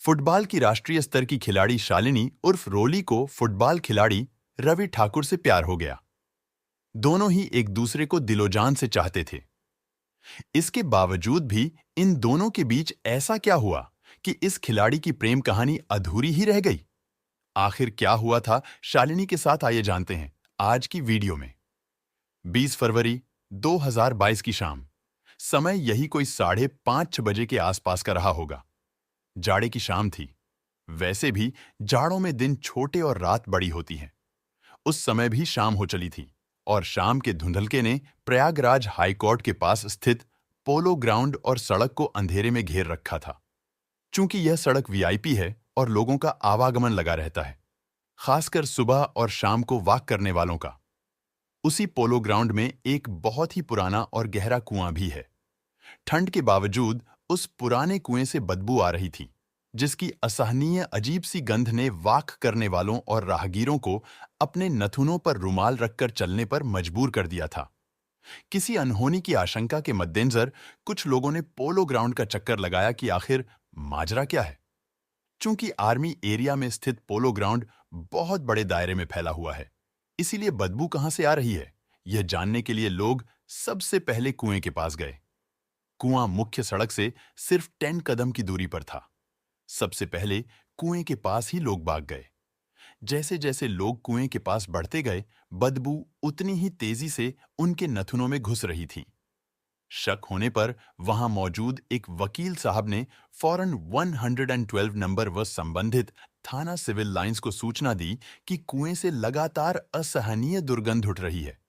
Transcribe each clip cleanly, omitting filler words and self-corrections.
Football की राष्ट्रीय स्तर की खिलाड़ी शालिनी उर्फ रोली को फुटबॉल खिलाड़ी रवि ठाकुर से प्यार हो गया। दोनों ही एक दूसरे को दिलोजान से चाहते थे। इसके बावजूद भी इन दोनों के बीच ऐसा क्या हुआ कि इस खिलाड़ी की प्रेम कहानी अधूरी ही रह गई। आखिर क्या हुआ था शालिनी के साथ, आइए जानते हैं आज की वीडियो में। 20 फरवरी 2022 की शाम, समय यही कोई 5:30-6 बजे के आसपास का रहा होगा। जाड़े की शाम थी। वैसे भी जाड़ों में दिन छोटे और रात बड़ी होती है। उस समय भी शाम हो चली थी और शाम के धुंधलके ने प्रयागराज हाई कोर्ट के पास स्थित पोलो ग्राउंड और सड़क को अंधेरे में घेर रखा था। चूंकि यह सड़क वीआईपी है और लोगों का आवागमन लगा रहता है, खासकर सुबह और शाम को वॉक करने वालों का। उसी पोलो ग्राउंड में एक बहुत ही पुराना और गहरा कुआं भी है। ठंड के बावजूद उस पुराने कुएं से बदबू आ रही थी, जिसकी असहनीय अजीब सी गंध ने वॉक करने वालों और राहगीरों को अपने नथुनों पर रुमाल रखकर चलने पर मजबूर कर दिया था। किसी अनहोनी की आशंका के मद्देनजर कुछ लोगों ने पोलो ग्राउंड का चक्कर लगाया कि आखिर माजरा क्या है। चूंकि आर्मी एरिया में स्थित पोलो ग्राउंड बहुत बड़े दायरे में फैला हुआ है, इसीलिए बदबू कहां से आ रही है, यह जानने के लिए लोग सबसे पहले कुएं के पास गए। कुआं मुख्य सड़क से सिर्फ 10 कदम की दूरी पर था। सबसे पहले कुएं के पास ही लोग भाग गए। जैसे जैसे लोग कुएं के पास बढ़ते गए, बदबू उतनी ही तेजी से उनके नथुनों में घुस रही थी। शक होने पर वहां मौजूद एक वकील साहब ने फौरन 112 नंबर व संबंधित थाना सिविल लाइंस को सूचना दी कि कुएं से लगातार असहनीय दुर्गंध उठ रही है।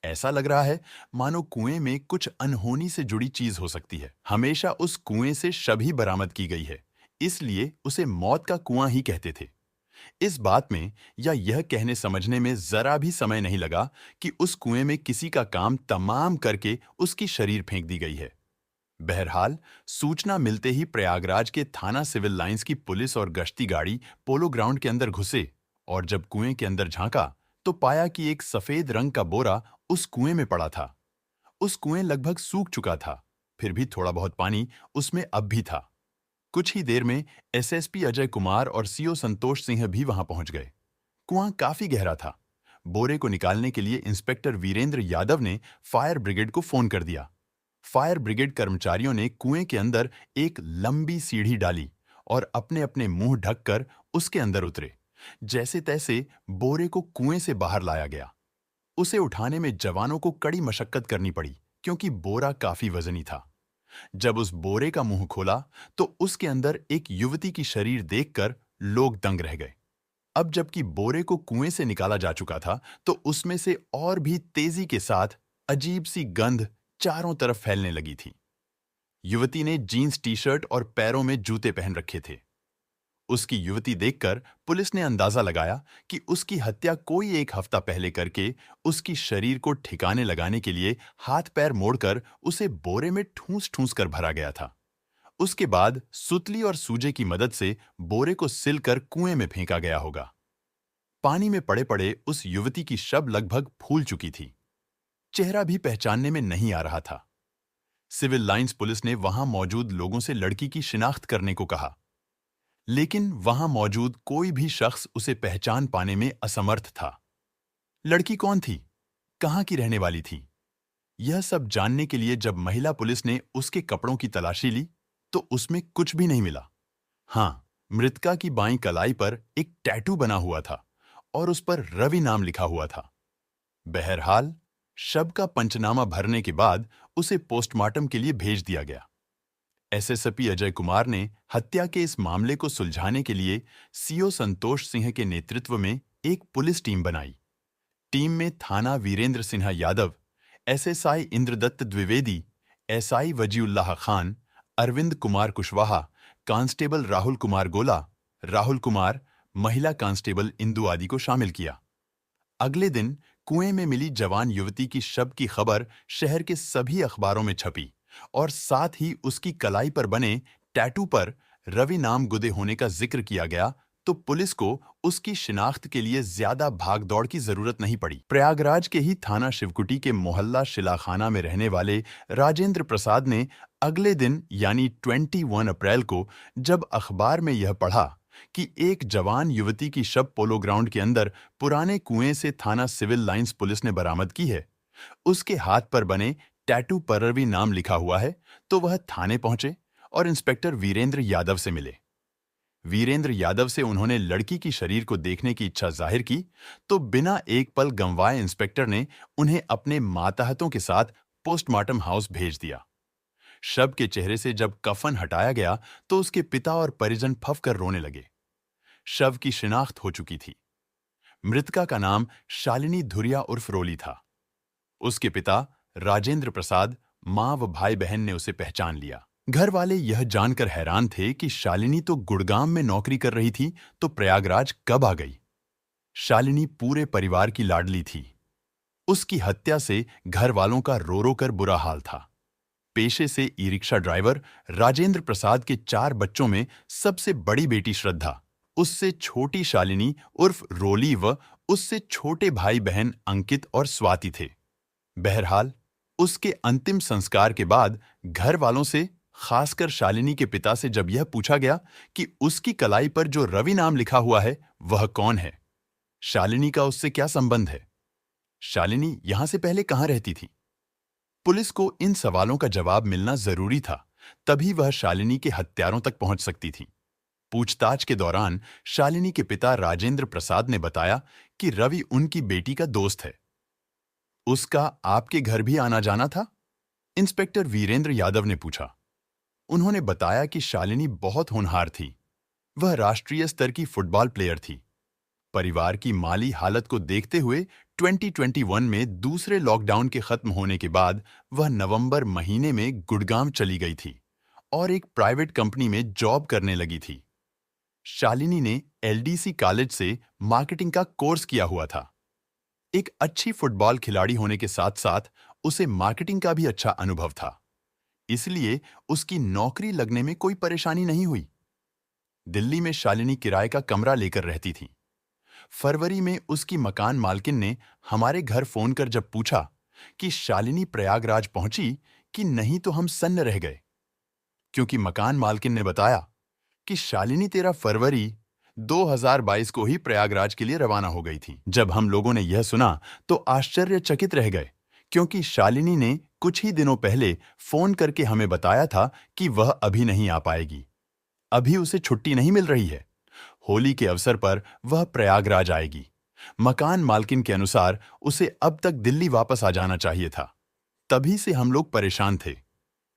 ऐसा लग रहा है मानो कुएं में कुछ अनहोनी से जुड़ी चीज हो सकती है। हमेशा उस कुएं से शब बरामद की गई है, इसलिए उसे मौत का कुआं ही कहते थे। इस बात में या यह कहने समझने में जरा भी समय नहीं लगा कि उस कुएं में किसी का काम तमाम करके उसकी शरीर फेंक दी गई है। बहरहाल, सूचना मिलते ही प्रयागराज के थाना सिविल लाइंस की पुलिस और गश्ती गाड़ी पोलो ग्राउंड के अंदर घुसे और जब कुएं के अंदर झांका तो पाया कि एक सफेद रंग का बोरा उस कुएं में पड़ा था। उस कुएं लगभग सूख चुका था, फिर भी थोड़ा बहुत पानी उसमें अब भी था। कुछ ही देर में एसएसपी अजय कुमार और सीओ संतोष सिंह भी वहां पहुंच गए। कुआं काफी गहरा था। बोरे को निकालने के लिए इंस्पेक्टर वीरेंद्र यादव ने फायर ब्रिगेड को फोन कर दिया। फायर ब्रिगेड कर्मचारियों ने कुएं के अंदर एक लंबी सीढ़ी डाली और अपने अपने मुंह ढककर उसके अंदर उतरे। जैसे तैसे बोरे को कुएं से बाहर लाया गया। उसे उठाने में जवानों को कड़ी मशक्कत करनी पड़ी, क्योंकि बोरा काफी वजनी था। जब उस बोरे का मुंह खोला तो उसके अंदर एक युवती की शरीर देखकर लोग दंग रह गए। अब जबकि बोरे को कुएं से निकाला जा चुका था तो उसमें से और भी तेजी के साथ अजीब सी गंध चारों तरफ फैलने लगी थी। युवती ने जीन्स टी-शर्ट और पैरों में जूते पहन रखे थे। उसकी युवती देखकर पुलिस ने अंदाजा लगाया कि उसकी हत्या कोई एक हफ्ता पहले करके उसकी शरीर को ठिकाने लगाने के लिए हाथ पैर मोड़कर उसे बोरे में ठूंस ठूंस कर भरा गया था। उसके बाद सुतली और सूजे की मदद से बोरे को सिलकर कुएं में फेंका गया होगा। पानी में पड़े पड़े उस युवती की शव लगभग फूल चुकी थी। चेहरा भी पहचानने में नहीं आ रहा था। सिविल लाइंस पुलिस ने वहां मौजूद लोगों से लड़की की शिनाख्त करने को कहा, लेकिन वहां मौजूद कोई भी शख्स उसे पहचान पाने में असमर्थ था। लड़की कौन थी, कहां की रहने वाली थी, यह सब जानने के लिए जब महिला पुलिस ने उसके कपड़ों की तलाशी ली तो उसमें कुछ भी नहीं मिला। हां, मृतका की बाईं कलाई पर एक टैटू बना हुआ था और उस पर रवि नाम लिखा हुआ था। बहरहाल, शव का पंचनामा भरने के बाद उसे पोस्टमार्टम के लिए भेज दिया गया। एसएसपी अजय कुमार ने हत्या के इस मामले को सुलझाने के लिए सीओ संतोष सिंह के नेतृत्व में एक पुलिस टीम बनाई। टीम में थाना Virendra Sinha Yadav, SSI Indradatt Dwivedi, SI Wajiullah Khan, Arvind Kumar Kushwaha, constable Rahul Kumar Gola, Rahul Kumar, महिला कांस्टेबल इंदु आदि को शामिल किया। अगले दिन कुएं में मिली जवान युवती की शव की खबर शहर के सभी अखबारों में छपी और साथ ही उसकी कलाई पर बने टैटू पर रवि नाम गुदे होने का जिक्र किया गया, तो पुलिस को उसकी शिनाख्त के लिए ज्यादा भागदौड़ की जरूरत नहीं पड़ी। प्रयागराज के ही थाना शिवकुटी के मोहल्ला शिलाखाना में रहने वाले राजेंद्र प्रसाद ने अगले दिन यानी 21 अप्रैल को जब अखबार में यह पढ़ा कि एक जवान युवती की शव पोलो ग्राउंड के अंदर पुराने कुएं से थाना सिविल लाइंस पुलिस ने बरामद की है, उसके हाथ पर बने टैटू पर रवि नाम लिखा हुआ है, तो वह थाने पहुंचे और इंस्पेक्टर वीरेंद्र यादव से मिले। वीरेंद्र यादव से उन्होंने लड़की की शरीर को देखने की इच्छा जाहिर की, तो बिना एक पल गंवाए इंस्पेक्टर ने उन्हें अपने मातहतों के साथ पोस्टमार्टम हाउस भेज दिया। शव के चेहरे से जब कफन हटाया गया तो उसके पिता और परिजन फफ कर रोने लगे। शव की शिनाख्त हो चुकी थी। मृतका का नाम शालिनी धुरिया उर्फ रोली था। उसके पिता राजेंद्र प्रसाद, मां व भाई बहन ने उसे पहचान लिया। घर वाले यह जानकर हैरान थे कि शालिनी तो गुड़गांव में नौकरी कर रही थी, तो प्रयागराज कब आ गई। शालिनी पूरे परिवार की लाडली थी। उसकी हत्या से घर वालों का रो रो कर बुरा हाल था। पेशे से e rickshaw driver Rajendra Prasad के 4 बच्चों में सबसे बड़ी बेटी श्रद्धा, उससे छोटी शालिनी उर्फ रोली व उससे छोटे भाई बहन अंकित और स्वाति थे। बहरहाल उसके अंतिम संस्कार के बाद घर वालों से, खासकर शालिनी के पिता से जब यह पूछा गया कि उसकी कलाई पर जो रवि नाम लिखा हुआ है वह कौन है, शालिनी का उससे क्या संबंध है, शालिनी यहां से पहले कहां रहती थी, पुलिस को इन सवालों का जवाब मिलना जरूरी था, तभी वह शालिनी के हत्यारों तक पहुंच सकती थी। पूछताछ के दौरान शालिनी के पिता राजेंद्र प्रसाद ने बताया कि रवि उनकी बेटी का दोस्त है। उसका आपके घर भी आना जाना था? इंस्पेक्टर वीरेंद्र यादव ने पूछा। उन्होंने बताया कि शालिनी बहुत होनहार थी। वह राष्ट्रीय स्तर की फुटबॉल प्लेयर थी। परिवार की माली हालत को देखते हुए 2021 में दूसरे लॉकडाउन के खत्म होने के बाद वह नवंबर महीने में गुड़गांव चली गई थी और एक प्राइवेट कंपनी में जॉब करने लगी थी। शालिनी ने एलडीसी कॉलेज से मार्केटिंग का कोर्स किया हुआ था। एक अच्छी फुटबॉल खिलाड़ी होने के साथ साथ उसे मार्केटिंग का भी अच्छा अनुभव था, इसलिए उसकी नौकरी लगने में कोई परेशानी नहीं हुई। दिल्ली में शालिनी किराए का कमरा लेकर रहती थी। फरवरी में उसकी मकान मालकिन ने हमारे घर फोन कर जब पूछा कि शालिनी प्रयागराज पहुंची कि नहीं, तो हम सन्न रह गए, क्योंकि मकान मालकिन ने बताया कि शालिनी 13 फरवरी 2022 को ही प्रयागराज के लिए रवाना हो गई थी। जब हम लोगों ने यह सुना तो आश्चर्यचकित रह गए, क्योंकि शालिनी ने कुछ ही दिनों पहले फोन करके हमें बताया था कि वह अभी नहीं आ पाएगी, अभी उसे छुट्टी नहीं मिल रही है। होली के अवसर पर वह प्रयागराज आएगी। मकान मालकिन के अनुसार उसे अब तक दिल्ली वापस आ जाना चाहिए था। तभी से हम लोग परेशान थे।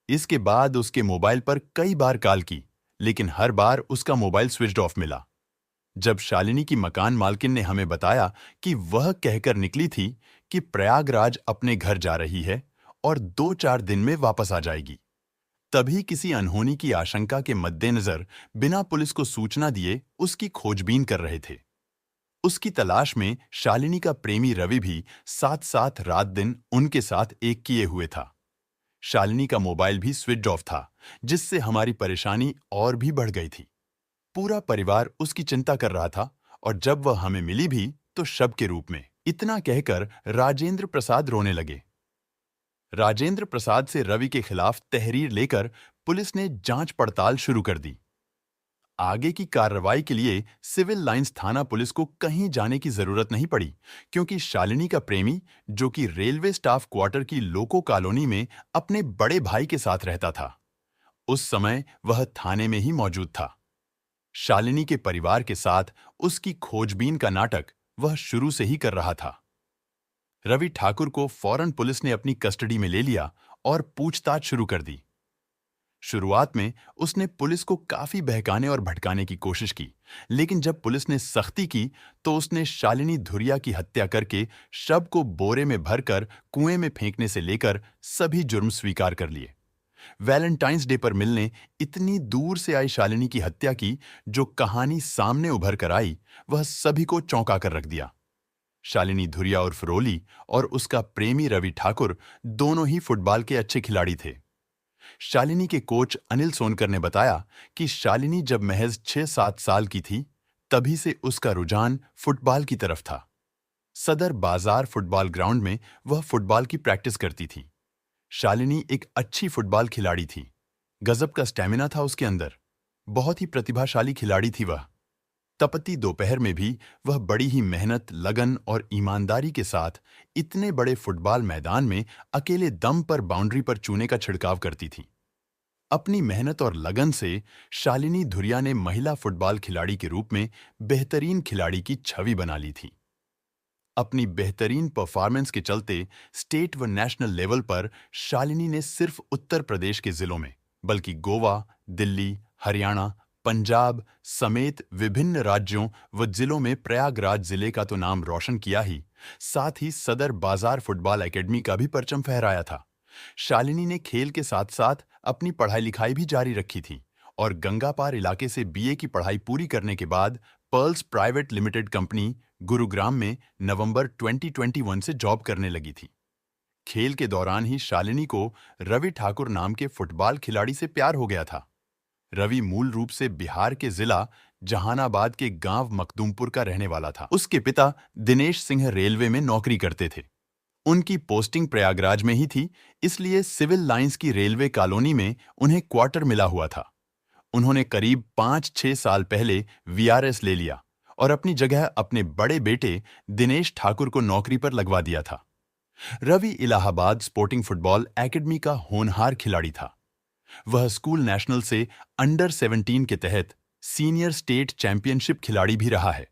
इसके बाद उसके मोबाइल पर कई बार कॉल की, लेकिन हर बार उसका मोबाइल स्विच्ड ऑफ मिला। जब शालिनी की मकान मालकिन ने हमें बताया कि वह कहकर निकली थी कि प्रयागराज अपने घर जा रही है और 2-4 दिन में वापस आ जाएगी, तभी किसी अनहोनी की आशंका के मद्देनजर बिना पुलिस को सूचना दिए उसकी खोजबीन कर रहे थे। उसकी तलाश में शालिनी का प्रेमी रवि भी साथ साथ रात दिन उनके साथ एक किए हुए था। शालिनी का मोबाइल भी स्विच ऑफ था, जिससे हमारी परेशानी और भी बढ़ गई थी। पूरा परिवार उसकी चिंता कर रहा था और जब वह हमें मिली भी तो शव के रूप में। इतना कहकर राजेंद्र प्रसाद रोने लगे। राजेंद्र प्रसाद से रवि के खिलाफ तहरीर लेकर पुलिस ने जांच पड़ताल शुरू कर दी। आगे की कार्रवाई के लिए सिविल लाइंस थाना पुलिस को कहीं जाने की जरूरत नहीं पड़ी, क्योंकि शालिनी का प्रेमी, जो कि रेलवे स्टाफ क्वार्टर की लोको कॉलोनी में अपने बड़े भाई के साथ रहता था, उस समय वह थाने में ही मौजूद था। शालिनी के परिवार के साथ उसकी खोजबीन का नाटक वह शुरू से ही कर रहा था। रवि ठाकुर को फौरन पुलिस ने अपनी कस्टडी में ले लिया और पूछताछ शुरू कर दी। शुरुआत में उसने पुलिस को काफी बहकाने और भटकाने की कोशिश की, लेकिन जब पुलिस ने सख्ती की तो उसने शालिनी धुरिया की हत्या करके शव को बोरे में भरकर कुएं में फेंकने से लेकर सभी जुर्म स्वीकार कर लिए। वैलेंटाइंस डे पर मिलने इतनी दूर से आई शालिनी की हत्या की जो कहानी सामने उभर कर आई, वह सभी को चौंका कर रख दिया। शालिनी धुरिया उर्फ रोली और उसका प्रेमी रवि ठाकुर दोनों ही फुटबॉल के अच्छे खिलाड़ी थे। शालिनी के कोच अनिल सोनकर ने बताया कि शालिनी जब महज 6-7 साल की थी, तभी से उसका रुझान फुटबॉल की तरफ था। सदर बाजार फुटबॉल ग्राउंड में वह फुटबॉल की प्रैक्टिस करती थी। शालिनी एक अच्छी फुटबॉल खिलाड़ी थी। गजब का स्टैमिना था उसके अंदर। बहुत ही प्रतिभाशाली खिलाड़ी थी वह। तपती दोपहर में भी वह बड़ी ही मेहनत, लगन और ईमानदारी के साथ इतने बड़े फुटबॉल मैदान में अकेले दम पर बाउंड्री पर चूने का छिड़काव करती थी। अपनी मेहनत और लगन से शालिनी धुरिया ने महिला फुटबॉल खिलाड़ी के रूप में बेहतरीन खिलाड़ी की छवि बना ली थी। अपनी बेहतरीन परफॉर्मेंस के चलते स्टेट व नेशनल लेवल पर शालिनी ने सिर्फ उत्तर प्रदेश के जिलों में बल्कि गोवा, दिल्ली, हरियाणा, पंजाब समेत विभिन्न राज्यों व जिलों में प्रयागराज जिले का तो नाम रोशन किया ही, साथ ही सदर बाजार फुटबॉल एकेडमी का भी परचम फहराया था। शालिनी ने खेल के साथ साथ अपनी पढ़ाई लिखाई भी जारी रखी थी और गंगापार इलाके से बीए की पढ़ाई पूरी करने के बाद pearls private limited company Gurugram में नवंबर 2021 से जॉब करने लगी थी। खेल के दौरान ही शालिनी को रवि ठाकुर नाम के फुटबॉल खिलाड़ी से प्यार हो गया था। रवि मूल रूप से बिहार के जिला जहानाबाद के गांव मखदूमपुर का रहने वाला था। उसके पिता दिनेश सिंह रेलवे में नौकरी करते थे। उनकी पोस्टिंग प्रयागराज में ही थी, इसलिए सिविल लाइंस की रेलवे कॉलोनी में उन्हें क्वार्टर मिला हुआ था। उन्होंने करीब 5-6 साल पहले वीआरएस ले लिया और अपनी जगह अपने बड़े बेटे दिनेश ठाकुर को नौकरी पर लगवा दिया था। Ravi Allahabad sporting football academy का होनहार खिलाड़ी था। वह स्कूल नेशनल से अंडर 17 के तहत सीनियर स्टेट चैंपियनशिप खिलाड़ी भी रहा है।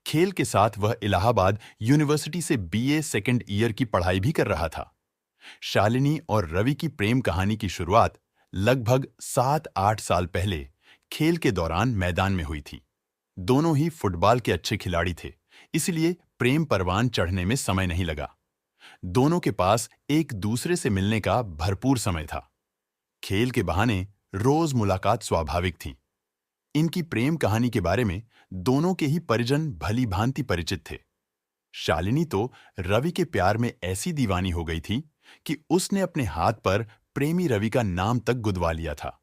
खेल के साथ वह इलाहाबाद यूनिवर्सिटी से बीए सेकेंड ईयर की पढ़ाई भी कर रहा था। शालिनी और रवि की प्रेम कहानी की शुरुआत लगभग 7-8 साल पहले खेल के दौरान मैदान में हुई थी। दोनों ही फुटबॉल के अच्छे खिलाड़ी थे, इसलिए प्रेम परवान चढ़ने में समय नहीं लगा। दोनों के पास एक दूसरे से मिलने का भरपूर समय था। खेल के बहाने रोज मुलाकात स्वाभाविक थी। इनकी प्रेम कहानी के बारे में दोनों के ही परिजन भली भांति परिचित थे। शालिनी तो रवि के प्यार में ऐसी दीवानी हो गई थी कि उसने अपने हाथ पर प्रेमी रवि का नाम तक गुदवा लिया था।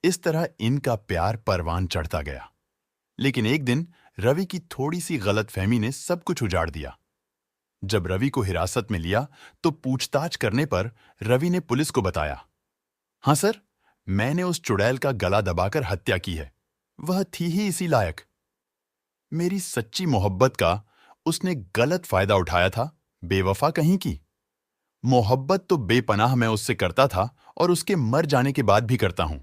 इस तरह इनका प्यार परवान चढ़ता गया। लेकिन एक दिन रवि की थोड़ी सी गलतफहमी ने सब कुछ उजाड़ दिया। जब रवि को हिरासत में लिया तो पूछताछ करने पर रवि ने पुलिस को बताया, हाँ सर, मैंने उस चुड़ैल का गला दबाकर हत्या की है। वह थी ही इसी लायक। मेरी सच्ची मोहब्बत का उसने गलत फायदा उठाया था, बेवफा कहीं की। मोहब्बत तो बेपनाह मैं उससे करता था और उसके मर जाने के बाद भी करता हूं।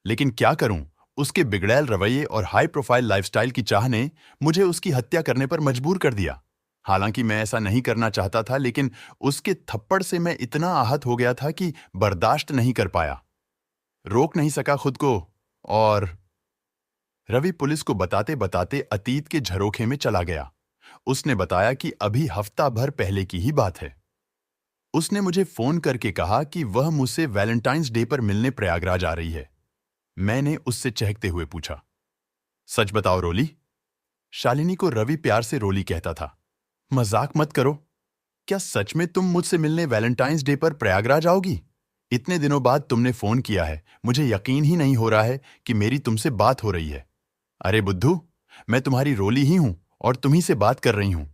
लेकिन क्या करूं, उसके बिगड़ैल रवैये और हाई प्रोफाइल लाइफस्टाइल की चाह ने मुझे उसकी हत्या करने पर मजबूर कर दिया। हालांकि मैं ऐसा नहीं करना चाहता था, लेकिन उसके थप्पड़ से मैं इतना आहत हो गया था कि बर्दाश्त नहीं कर पाया, रोक नहीं सका खुद को। और रवि पुलिस को बताते बताते अतीत के झरोखे में चला गया। उसने बताया कि अभी हफ्ता भर पहले की ही बात है। उसने मुझे फोन करके कहा कि वह मुझसे वैलेंटाइंस डे पर मिलने प्रयागराज आ रही है। मैंने उससे चहकते हुए पूछा, सच बताओ रोली? शालिनी को रवि प्यार से रोली कहता था। मजाक मत करो। क्या सच में तुम मुझसे मिलने वैलेंटाइंस डे पर प्रयागराज आओगी? इतने दिनों बाद तुमने फोन किया है, मुझे यकीन ही नहीं हो रहा है कि मेरी तुमसे बात हो रही है। अरे बुद्धू, मैं तुम्हारी रोली ही हूं और तुम्ही से बात कर रही हूं।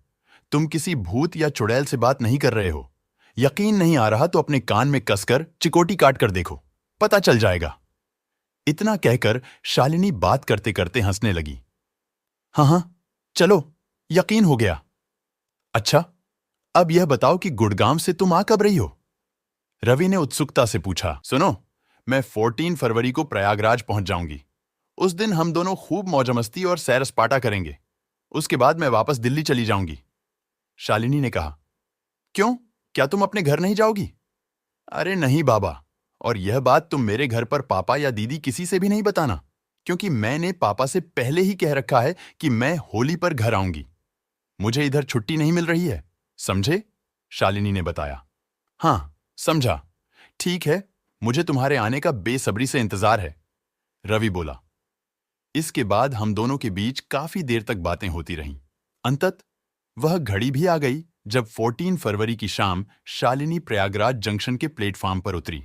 तुम किसी भूत या चुड़ैल से बात नहीं कर रहे हो। यकीन नहीं आ रहा तो अपने कान में कसकर चिकोटी काट कर देखो, पता चल जाएगा। इतना कहकर शालिनी बात करते करते हंसने लगी। हाँ, चलो, यकीन हो गया। अच्छा, अब यह बताओ कि गुड़गांव से तुम आ कब रही हो? रवि ने उत्सुकता से पूछा। सुनो, मैं 14 फरवरी को प्रयागराज पहुंच जाऊंगी। उस दिन हम दोनों खूब मौज-मस्ती और सैर सपाटा करेंगे। उसके बाद मैं वापस दिल्ली चली जाऊंगी। शालिनी ने कहा। क्यों, क्या तुम अपने घर नहीं जाओगी? अरे नहीं बाबा, और यह बात तुम मेरे घर पर पापा या दीदी किसी से भी नहीं बताना, क्योंकि मैंने पापा से पहले ही कह रखा है कि मैं होली पर घर आऊंगी। मुझे इधर छुट्टी नहीं मिल रही है, समझे? शालिनी ने बताया। हाँ, समझा। ठीक है, मुझे तुम्हारे आने का बेसब्री से इंतजार है, रवि बोला। इसके बाद हम दोनों के बीच काफी देर तक बातें होती रहीं। अंततः वह घड़ी भी आ गई जब 14 फरवरी की शाम शालिनी प्रयागराज जंक्शन के प्लेटफॉर्म पर उतरी।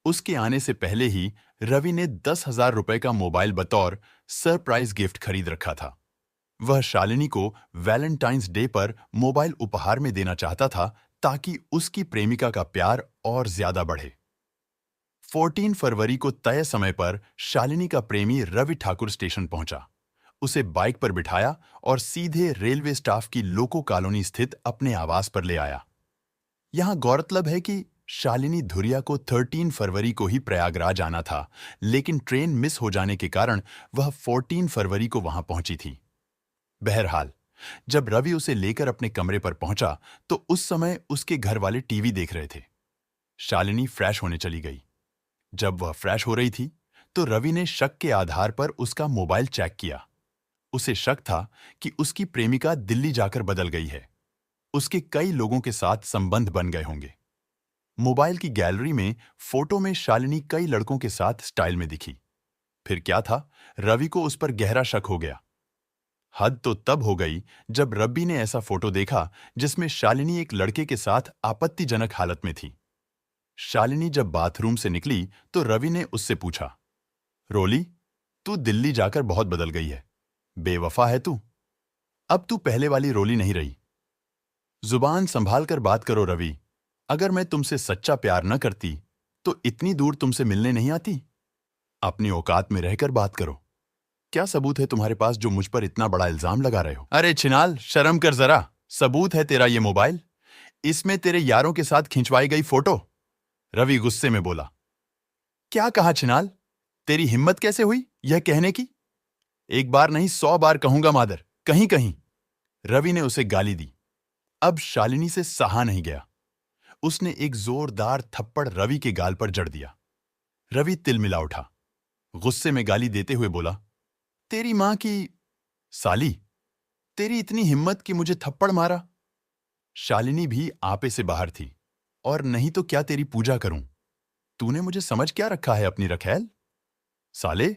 उसके आने से पहले ही रवि ने 10,000 रुपए का मोबाइल बतौर सरप्राइज गिफ्ट खरीद रखा था। वह शालिनी को वैलेंटाइंस डे पर मोबाइल उपहार में देना चाहता था ताकि उसकी प्रेमिका का प्यार और ज्यादा बढ़े। 14 फरवरी को तय समय पर शालिनी का प्रेमी रवि ठाकुर स्टेशन पहुंचा, उसे बाइक पर बिठाया और सीधे रेलवे स्टाफ की लोको कॉलोनी स्थित अपने आवास पर ले आया। यहां गौरतलब है कि शालिनी धुरिया को 13 फरवरी को ही प्रयागराज आना था, लेकिन ट्रेन मिस हो जाने के कारण वह 14 फरवरी को वहां पहुंची थी। बहरहाल, जब रवि उसे लेकर अपने कमरे पर पहुंचा तो उस समय उसके घर वाले टीवी देख रहे थे। शालिनी फ्रेश होने चली गई। जब वह फ्रेश हो रही थी तो रवि ने शक के आधार पर उसका मोबाइल चेक किया। उसे शक था कि उसकी प्रेमिका दिल्ली जाकर बदल गई है। उसके कई लोगों के साथ संबंध बन गए होंगे। मोबाइल की गैलरी में फोटो में शालिनी कई लड़कों के साथ स्टाइल में दिखी। फिर क्या था, रवि को उस पर गहरा शक हो गया। हद तो तब हो गई जब रवि ने ऐसा फोटो देखा जिसमें शालिनी एक लड़के के साथ आपत्तिजनक हालत में थी। शालिनी जब बाथरूम से निकली तो रवि ने उससे पूछा, रोली, तू दिल्ली जाकर बहुत बदल गई है, बेवफा है तू, अब तू पहले वाली रोली नहीं रही। जुबान संभाल कर बात करो रवि, अगर मैं तुमसे सच्चा प्यार न करती तो इतनी दूर तुमसे मिलने नहीं आती। अपनी औकात में रहकर बात करो। क्या सबूत है तुम्हारे पास जो मुझ पर इतना बड़ा इल्जाम लगा रहे हो? अरे छिनाल, शर्म कर जरा। सबूत है तेरा ये मोबाइल, इसमें तेरे यारों के साथ खिंचवाई गई फोटो। रवि गुस्से में बोला। क्या कहा छिनाल? तेरी हिम्मत कैसे हुई यह कहने की? एक बार नहीं 100 बार कहूंगा मादर, कहीं कहीं। रवि ने उसे गाली दी। अब शालिनी से सहा नहीं गया। उसने एक जोरदार थप्पड़ रवि के गाल पर जड़ दिया। रवि तिलमिला उठा। गुस्से में गाली देते हुए बोला, तेरी मां की साली, तेरी इतनी हिम्मत कि मुझे थप्पड़ मारा? शालिनी भी आपे से बाहर थी। और नहीं तो क्या तेरी पूजा करूं? तूने मुझे समझ क्या रखा है अपनी रखैल? साले,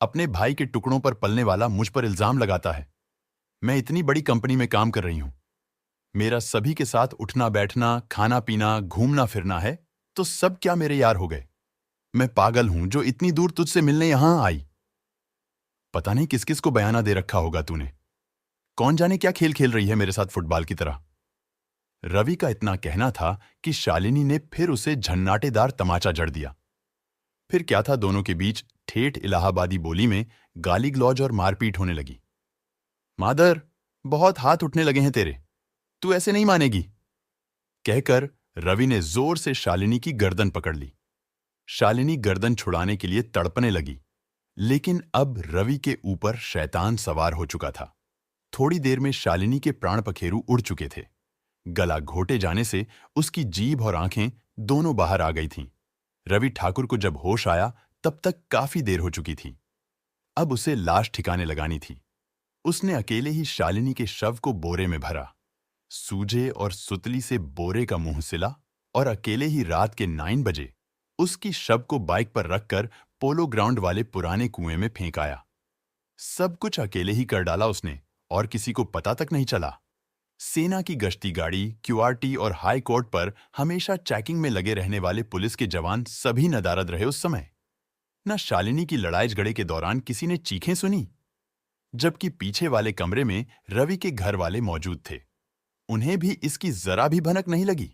अपने भाई के टुकड़ों पर पलने वाला मुझ पर इल्जाम लगाता है। मैं इतनी बड़ी कंपनी में काम कर रही हूं। मेरा सभी के साथ उठना बैठना, खाना पीना, घूमना फिरना है, तो सब क्या मेरे यार हो गए? मैं पागल हूं जो इतनी दूर तुझसे मिलने यहां आई। पता नहीं किस किस को बयाना दे रखा होगा तूने। कौन जाने क्या खेल खेल रही है मेरे साथ फुटबॉल की तरह। रवि का इतना कहना था कि शालिनी ने फिर उसे झन्नाटेदार तमाचा जड़ दिया। फिर क्या था, दोनों के बीच ठेठ इलाहाबादी बोली में गाली गलौज और मारपीट होने लगी। मादर, बहुत हाथ उठने लगे हैं तेरे, तू ऐसे नहीं मानेगी, कहकर रवि ने जोर से शालिनी की गर्दन पकड़ ली। शालिनी गर्दन छुड़ाने के लिए तड़पने लगी, लेकिन अब रवि के ऊपर शैतान सवार हो चुका था। थोड़ी देर में शालिनी के प्राण पखेरु उड़ चुके थे। गला घोटे जाने से उसकी जीभ और आंखें दोनों बाहर आ गई थीं। रवि ठाकुर को जब होश आया तब तक काफी देर हो चुकी थी। अब उसे लाश ठिकाने लगानी थी। उसने अकेले ही शालिनी के शव को बोरे में भरा, सूजे और सुतली से बोरे का मुंह सिला और अकेले ही रात के 9 बजे उसकी शव को बाइक पर रखकर पोलो ग्राउंड वाले पुराने कुएं में फेंक आया। सब कुछ अकेले ही कर डाला उसने और किसी को पता तक नहीं चला। सेना की गश्ती गाड़ी, क्यूआरटी और हाई कोर्ट पर हमेशा चेकिंग में लगे रहने वाले पुलिस के जवान सभी नदारद रहे उस समय। न शालिनी की लड़ाई झगड़े के दौरान किसी ने चीखें सुनी, जबकि पीछे वाले कमरे में रवि के घर वाले मौजूद थे। उन्हें भी इसकी जरा भी भनक नहीं लगी।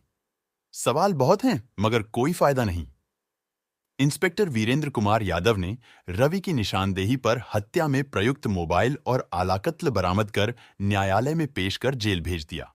सवाल बहुत हैं मगर कोई फायदा नहीं। इंस्पेक्टर वीरेंद्र कुमार यादव ने रवि की निशानदेही पर हत्या में प्रयुक्त मोबाइल और आलाकत्ल बरामद कर न्यायालय में पेश कर जेल भेज दिया।